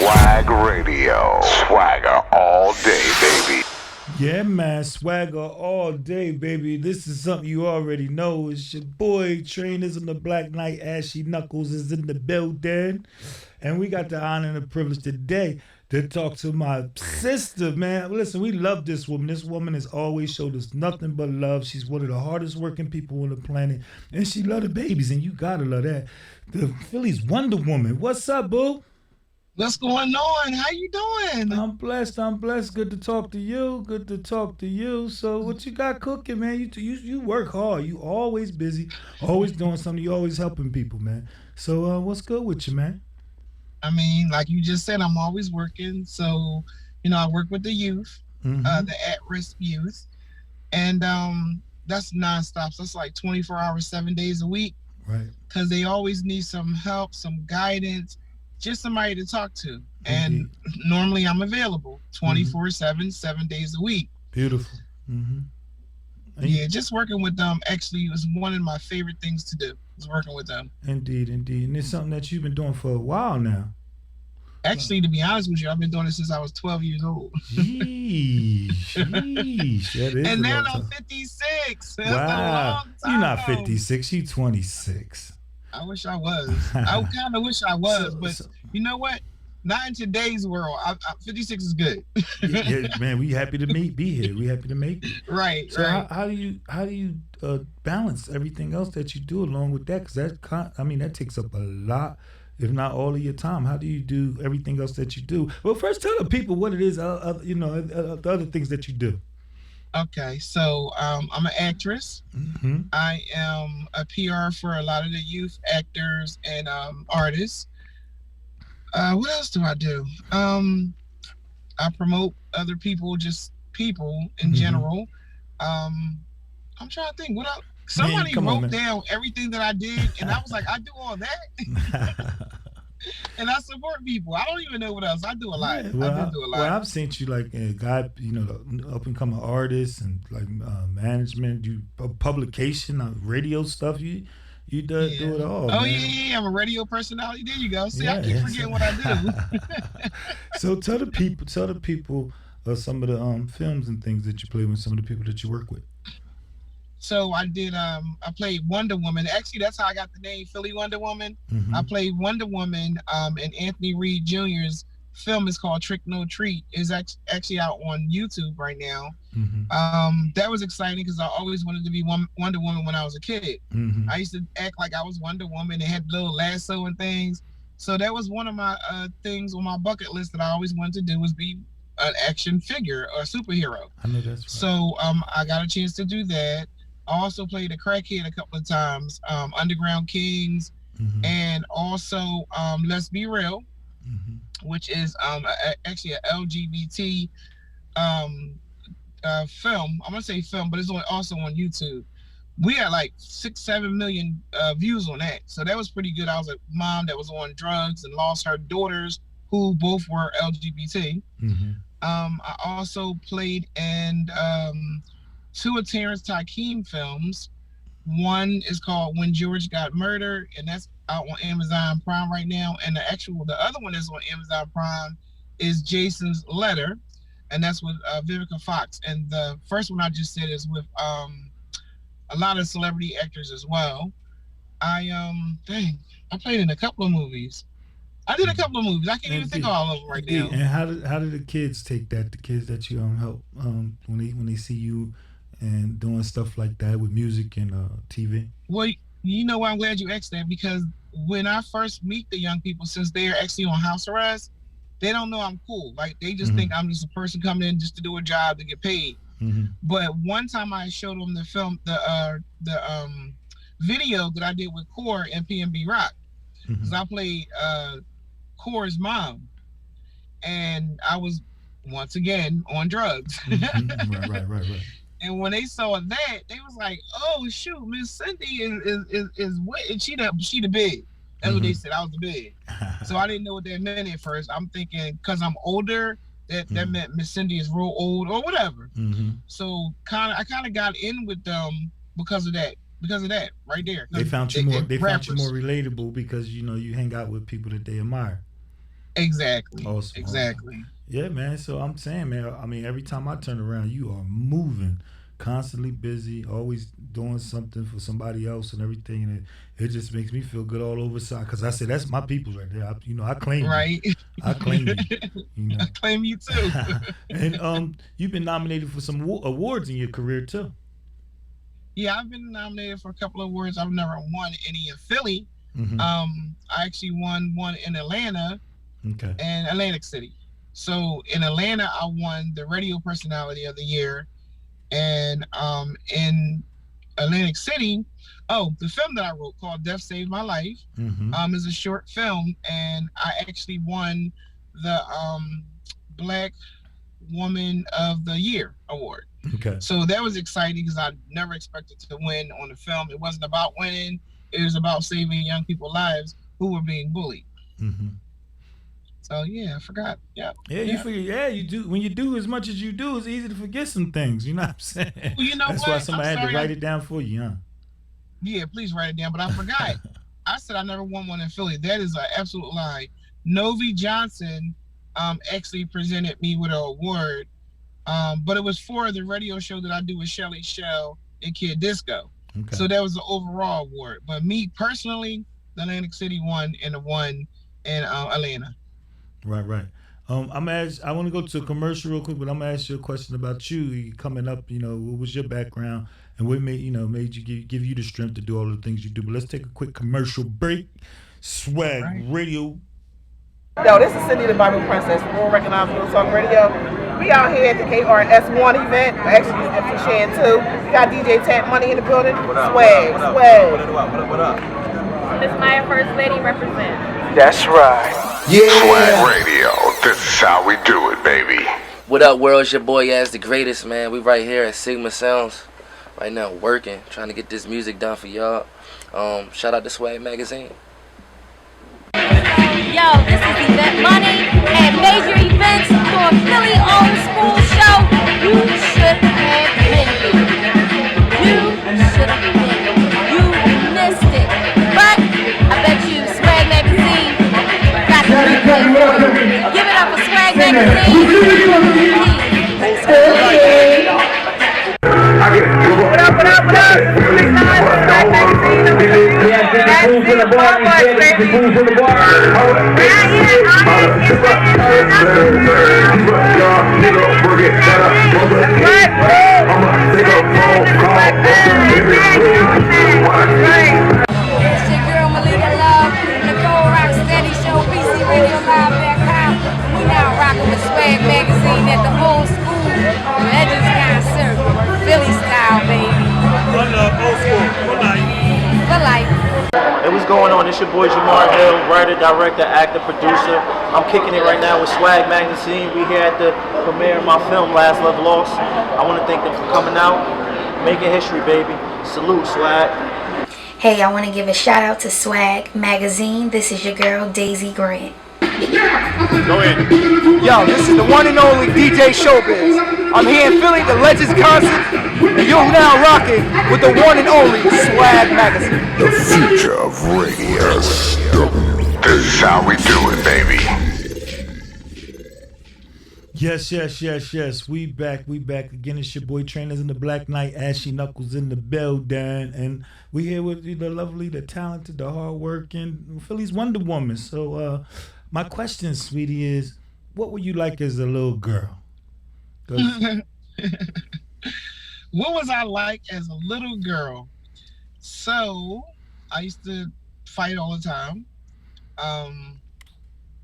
Swag Radio. Swagger all day, baby. Yeah, man, swagger all day, baby. This is something you already know. It's your boy, Trainers on the Black Knight, Ashy Knuckles is in the building. And we got the honor and the privilege today to talk to my sister, man. Listen, we love this woman. This woman has always showed us nothing but love. She's one of the hardest working people on the planet. And she love the babies, and you gotta love that. The Philly's Wonder Woman. What's up, boo? What's going on? How you doing? I'm blessed. I'm blessed. Good to talk to you. Good to talk to you. So, what you got cooking, man? You work hard. You always busy, always doing something. You always helping people, man. So, what's good with you, man? I mean, like you just said, I'm always working. So, I work with the youth, the at-risk youth, and that's nonstop. So that's like 24 hours, 7 days a week. Right. Because they always need some help, some guidance, just somebody to talk to. And normally I'm available 24/7, 7 days a week. Beautiful. Yeah, just working with them actually was one of my favorite things to do, is working with them. Indeed. And it's something that you've been doing for a while now. Actually, to be honest with you, I've been doing it since I was 12 years old. Sheesh. That is And now time. I'm 56. That's Wow. a long time. You're not 56. You're 26. I wish I was. I kind of wish I was, but you know what? Not in today's world. 56 is good. Yeah, man, we happy to be here. We happy to make it. Right. So right. how do you balance everything else that you do along with that? Because that takes up a lot, if not all of your time. How do you do everything else that you do? Well, first tell the people what it is. The other things that you do. Okay, so I'm an actress. Mm-hmm. I am a PR for a lot of the youth actors and artists. What else do I do? I promote other people, just people in general. I'm trying to think. What else? Somebody wrote down everything that I did, and I was like, I do all that. And I support people. I don't even know what else. I do a lot. Yeah, well, I do a lot. Well, I've seen you like a guy, up and coming artists and like management, you publication, radio stuff. You do it all. Oh man. yeah, I'm a radio personality. There you go. See, Yeah, I keep forgetting what I do. So tell the people some of the films and things that you play with, some of the people that you work with. So I did. I played Wonder Woman. Actually, that's how I got the name Philly Wonder Woman. Mm-hmm. I played Wonder Woman. And Anthony Reed Jr.'s film is called Trick No Treat. Is actually out on YouTube right now. Mm-hmm. That was exciting because I always wanted to be Wonder Woman when I was a kid. Mm-hmm. I used to act like I was Wonder Woman and had little lasso and things. So that was one of my things on my bucket list that I always wanted to do, was be an action figure or a superhero. I know that's right. So I got a chance to do that. I also played a crackhead a couple of times, Underground Kings, and also Let's Be Real, which is actually an LGBT film. I'm gonna say film, but it's also on YouTube. We had like 6-7 million views on that, so that was pretty good. I was a mom that was on drugs and lost her daughters, who both were LGBT. I also played in two of Terrence Takeem films. One is called When George Got Murdered, and that's out on Amazon Prime right now. And the other one is on Amazon Prime is Jason's Letter, and that's with Vivica Fox. And the first one I just said is with a lot of celebrity actors as well. I played in a couple of movies. I did a couple of movies. I can't even think of all of them right now. And how did the kids take that? The kids that you help when they see you and doing stuff like that with music and TV? Well, you know why I'm glad you asked that, because when I first meet the young people, since they're actually on house arrest, they don't know I'm cool. Like, they just think I'm just a person coming in just to do a job to get paid. But one time I showed them the film, the video that I did with Core and PNB Rock, because I played Core's mom, and I was once again on drugs. Right. And when they saw that, they was like, "Oh shoot, Miss Cindy is what? And she the big." That's what they said. I was the big. So I didn't know what that meant at first. I'm thinking because I'm older, that meant Miss Cindy is real old or whatever. So I kind of got in with them because of that right there. They found you more relatable because you hang out with people that they admire. Exactly. Awesome, awesome. Exactly. Yeah, man. So I'm saying, man. I mean, every time I turn around, you are moving, constantly busy, always doing something for somebody else and everything, and it just makes me feel good all over side. Cause I say that's my people right there. I claim you. Right. I claim you. You I know. claim you too. And you've been nominated for some awards in your career too. Yeah, I've been nominated for a couple of awards. I've never won any in Philly. Hmm. I actually won one in Atlanta Okay. and Atlantic City. So in Atlanta, I won the Radio Personality of the Year, and in Atlantic City, oh, the film that I wrote called "Death Saved My Life" Hmm. is a short film, and I actually won the Black Woman of the Year award. Okay. So that was exciting because I never expected to win on the film. It wasn't about winning; it was about saving young people's lives who were being bullied. Hmm. So yeah, I forgot. Yeah, Yeah, you yeah. figure. Yeah, you do. When you do as much as you do, it's easy to forget some things. You know what I'm saying? Well, you know That's why what? I'm somebody had to sorry. write it down for you, Yeah, please write it down. But I forgot. I said I never won one in Philly. That is an absolute lie. Novi Johnson actually presented me with an award, but it was for the radio show that I do with Shelly Shell and Kid Disco. Okay. So that was the overall award. But me personally, the Atlantic City won and the one in Atlanta. Right, right. I want to go to a commercial real quick, but I'm gonna ask you a question about you coming up. What was your background and what made you give you the strength to do all the things you do? But let's take a quick commercial break. Swag Right. Radio. Yo, this is Cindy the Bible Princess from Rural Recognized Real Talk Radio. We out here at the KRS1 event. Actually, it's MC Shan too. We got DJ Tap Money in the building. Swag, swag. What up? Miss Maya First Lady represent. That's right. Swag Radio. This is how we do it, baby. What up, world? It's your boy Yaz the Greatest, man. We right here at Sigma Sounds right now working, trying to get this music done for y'all. Shout out to Swag Magazine. Yo, this is Event Money and major events for a Philly old school show. You should have been here. You should have been here. You missed it. But I bet you Swag Magazine got the replay for you. Give it up for Swag Magazine. What up, what up, what up? Big time, Swag Magazine. It's your girl Malika Love, Nicole Rock Steady Show, PCRadioLive.com. We now rocking with Swag Magazine at the old school Legends concert, Philly style, baby. One love, old school. One night. For life. Hey, what's going on? It's your boy Jamar Hill, writer, director, actor, producer. I'm kicking it right now with Swag Magazine. We here at the premiere of my film, Last Love Lost. I want to thank them for coming out, making history, baby. Salute, Swag. Hey, I want to give a shout out to Swag Magazine. This is your girl, Daisy Grant. Go ahead. Yo, this is the one and only DJ Showbiz. I'm here in Philly, the Legends concert, and you're now rocking with the one and only Swag Magazine. The future of radio. This is how we do it, baby. Yes, yes, yes, yes. We back again. It's your boy Trainers in the Black Knight, Ashy Knuckles in the building, and we here with the lovely, the talented, the hardworking Philly's Wonder Woman. So, my question, sweetie, is, what were you like as a little girl? What was I like as a little girl? So I used to fight all the time.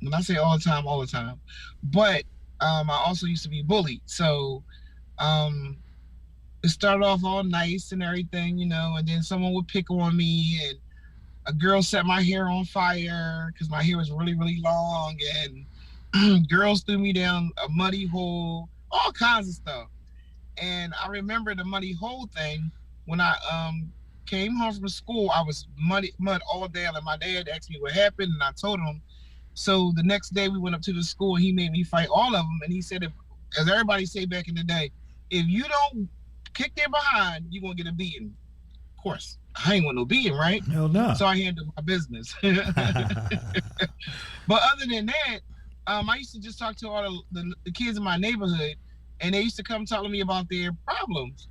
When I say all the time. But I also used to be bullied. So it started off all nice and everything, and then someone would pick on me, and a girl set my hair on fire because my hair was really, really long, and girls threw me down a muddy hole, all kinds of stuff. And I remember the muddy hole thing when I came home from school. I was mud all down, and my dad asked me what happened, and I told him. So the next day we went up to the school, and he made me fight all of them. And he said, as everybody say back in the day, if you don't kick their behind, you're gonna get a beating. Of course, I ain't want no beating, right? Hell no. So I handled my business. But other than that, I used to just talk to all the kids in my neighborhood, and they used to come talk to me about their problems.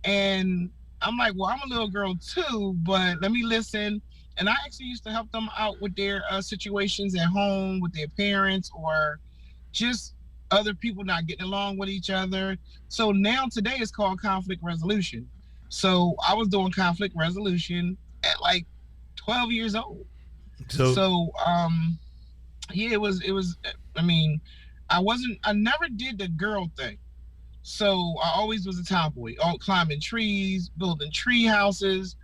And I'm like, well, I'm a little girl too, but let me listen. And I actually used to help them out with their situations at home with their parents or just other people not getting along with each other. So now today it's called conflict resolution. So I was doing conflict resolution at like 12 years old. So So yeah, it was I mean, I never did the girl thing. So I always was a tomboy, all climbing trees, building tree houses.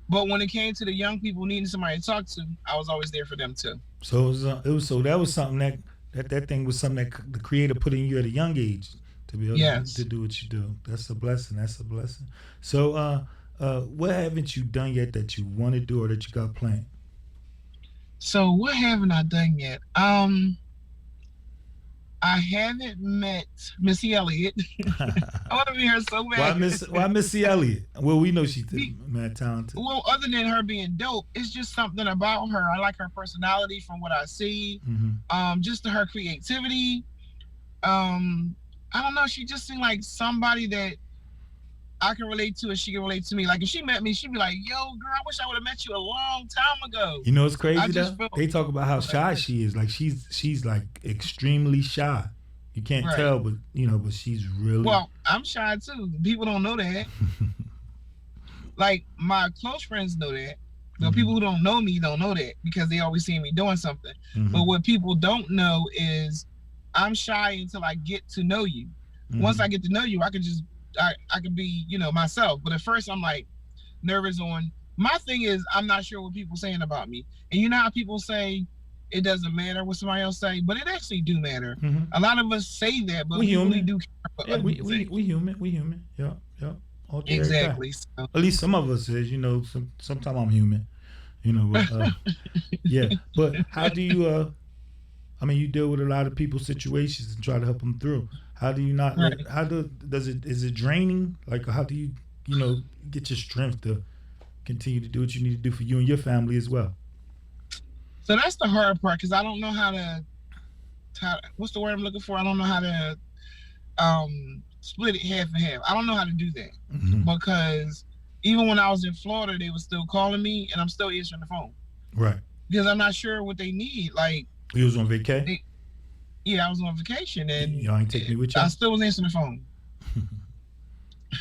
But when it came to the young people needing somebody to talk to, I was always there for them too. it was so that was something that thing was something that the creator put in you at a young age to be able to Yes. do what you do. That's a blessing. That's a blessing. So what haven't you done yet that you want to do or that you got planned? So what haven't I done yet? I haven't met Missy Elliott. I want to meet her so Why bad. Missy Elliott? Well, we know she's Be- mad talented. well, other than her being dope, it's just something about her. I like her personality from what I see. Hmm. Just her creativity. I don't know. She just seemed like somebody that I can relate to and she can relate to me. Like if she met me, she'd be like, "Yo, girl, I wish I would have met you a long time ago." You know what's crazy I though? just felt They talk about how shy she is. Like she's like extremely shy. You can't right. tell, but but she's really. Well, I'm shy too. People don't know that. Like my close friends know that. The people who don't know me don't know that because they always see me doing something. But what people don't know is I'm shy until I get to know you. Once I get to know you, I can be, myself. But at first I'm like nervous on my thing is I'm not sure what people saying about me. And you know how people say it doesn't matter what somebody else say, but it actually do matter. A lot of us say that, but we really do care what Yeah, other people say. we human. We human. Yeah, yeah. All day, every day. Exactly. So, At least some of us is, sometimes I'm human. But yeah. But how do you I mean, you deal with a lot of people's situations and try to help them through. How do you not right. is it draining? Like how do you, get your strength to continue to do what you need to do for you and your family as well? So that's the hard part because I don't know what's the word I'm looking for? I don't know how to split it half and half. I don't know how to do that because even when I was in Florida, they were still calling me and I'm still answering the phone. Right. Because I'm not sure what they need. Like you was on vacation? Yeah, I was on vacation and y'all ain't take me with you. I still was answering the phone.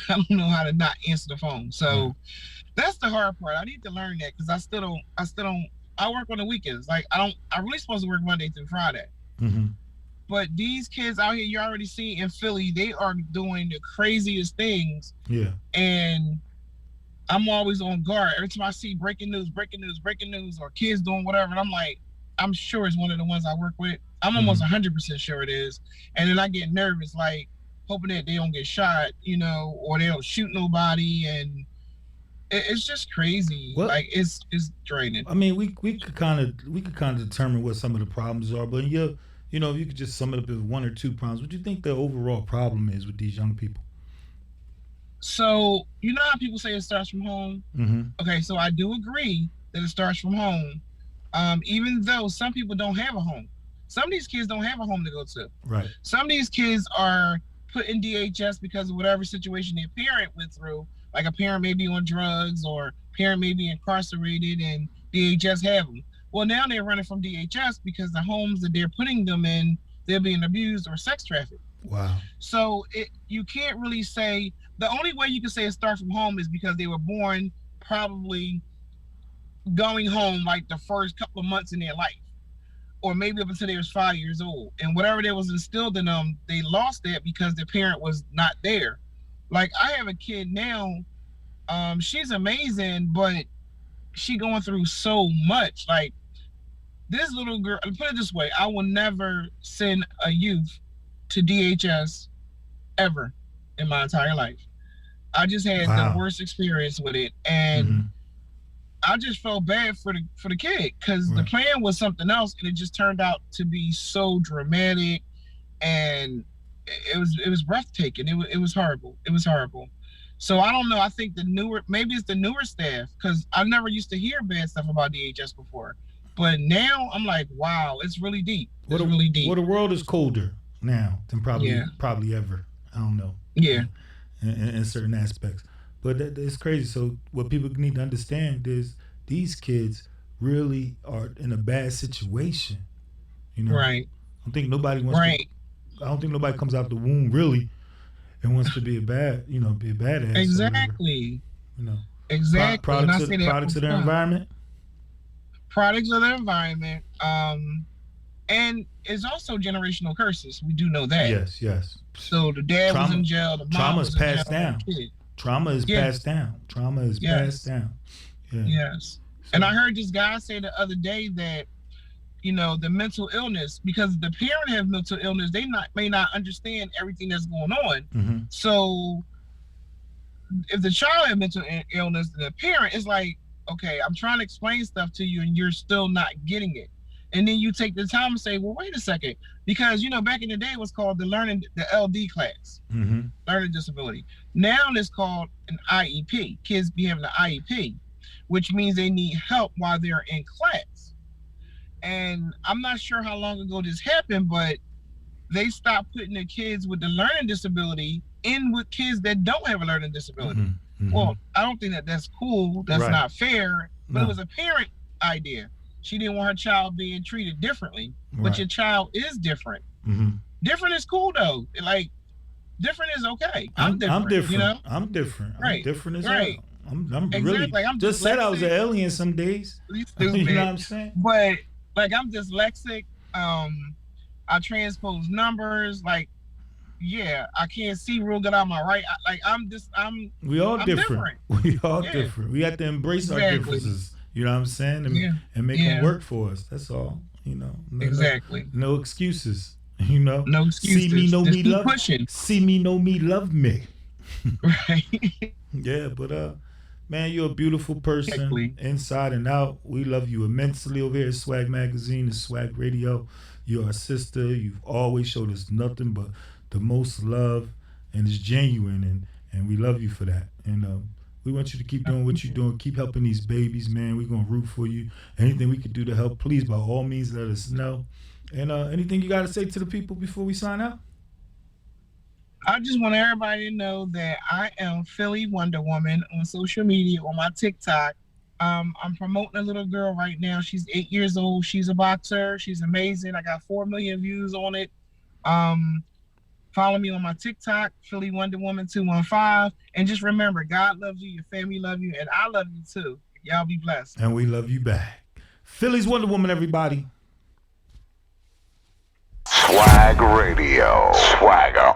I don't know how to not answer the phone. So that's the hard part. I need to learn that because I still don't I work on the weekends. Like I'm really supposed to work Monday through Friday. But these kids out here, you already see in Philly, they are doing the craziest things. Yeah. And I'm always on guard. Every time I see breaking news, or kids doing whatever, and I'm like, I'm sure it's one of the ones I work with. I'm almost 100% sure it is. And then I get nervous, like hoping that they don't get shot, or they don't shoot nobody. And it's just crazy. What? Like it's draining. I mean, we could kind of determine what some of the problems are, but if you could just sum it up as one or two problems. What do you think the overall problem is with these young people? So you know how people say it starts from home? Okay, so I do agree that it starts from home. Even though some people don't have a home. Some of these kids don't have a home to go to. Right. Some of these kids are put in DHS because of whatever situation their parent went through. Like a parent may be on drugs or parent may be incarcerated and DHS have them. Well, now they're running from DHS because the homes that they're putting them in, they're being abused or sex trafficked. Wow. So you can't really say, the only way you can say it starts from home is because they were born probably going home like the first couple of months in their life. Or maybe up until they was 5 years old. And whatever that was instilled in them, they lost that because their parent was not there. Like I have a kid now, she's amazing, but she going through so much. Like this little girl, put it this way, I will never send a youth to DHS ever in my entire life. I just had the worst experience with it. And I just felt bad for the kid because the plan was something else and it just turned out to be so dramatic and it was breathtaking. It was horrible. It was horrible. So I don't know. I think maybe it's the newer staff because I never used to hear bad stuff about DHS before. But now I'm like, wow, it's really deep. It's really deep. Well, the world is colder now than probably ever. I don't know. Yeah. In certain aspects, but it's crazy. So what people need to understand is these kids really are in a bad situation. You know, Right. I don't think nobody wants to. I don't think nobody comes out the womb really and wants to be a badass. Exactly. You know, exactly. Products of their environment. Products of their environment. And it's also generational curses. We do know that. Yes. So the dad was in jail. The mom was in jail. Trauma is passed down. Trauma is passed down. Yeah. Yes. So, and I heard this guy say the other day that, you know, the mental illness, because the parent has mental illness, they may not understand everything that's going on. Mm-hmm. So if the child has mental illness, the parent is like, okay, I'm trying to explain stuff to you and you're still not getting it. And then you take the time and say, well, wait a second, because, you know, back in the day it was called the LD class, mm-hmm. learning disability. Now it's called an IEP. Kids be having an IEP, which means they need help while they're in class. And I'm not sure how long ago this happened, but they stopped putting the kids with the learning disability in with kids that don't have a learning disability. Mm-hmm. Well, I don't think that's cool. That's not fair. But it was a parent idea. She didn't want her child being treated differently, but your child is different. Mm-hmm. Different is cool though. Like, different is okay. I'm different. You know? I'm different. Right. I'm different as well. I'm really I'm just said I was an alien some days. You know what I'm saying? But like, I'm dyslexic. I transpose numbers. Like, I can't see real good on my right. We all different. We all different. We have to embrace our differences. You know what I'm saying? And make them work for us. That's all. You know. No excuses. You know. No excuses. See me, know just me, love. Pushing. See me, know me, love me. Right. Yeah, but man, you're a beautiful person, inside and out. We love you immensely over here at Swag Magazine and Swag Radio. You're our sister. You've always showed us nothing but the most love, and it's genuine, and we love you for that. And we want you to keep doing what you're doing. Keep helping these babies, man. We're going to root for you. Anything we can do to help, please, by all means, let us know. And anything you got to say to the people before we sign out? I just want everybody to know that I am Philly Wonder Woman on social media, on my TikTok. I'm promoting a little girl right now. She's 8 years old. She's a boxer. She's amazing. I got 4 million views on it. Follow me on my TikTok, Philly Wonder Woman 215. And just remember, God loves you, your family loves you, and I love you too. Y'all be blessed. And we love you back. Philly's Wonder Woman, everybody. Swag Radio. Swagger.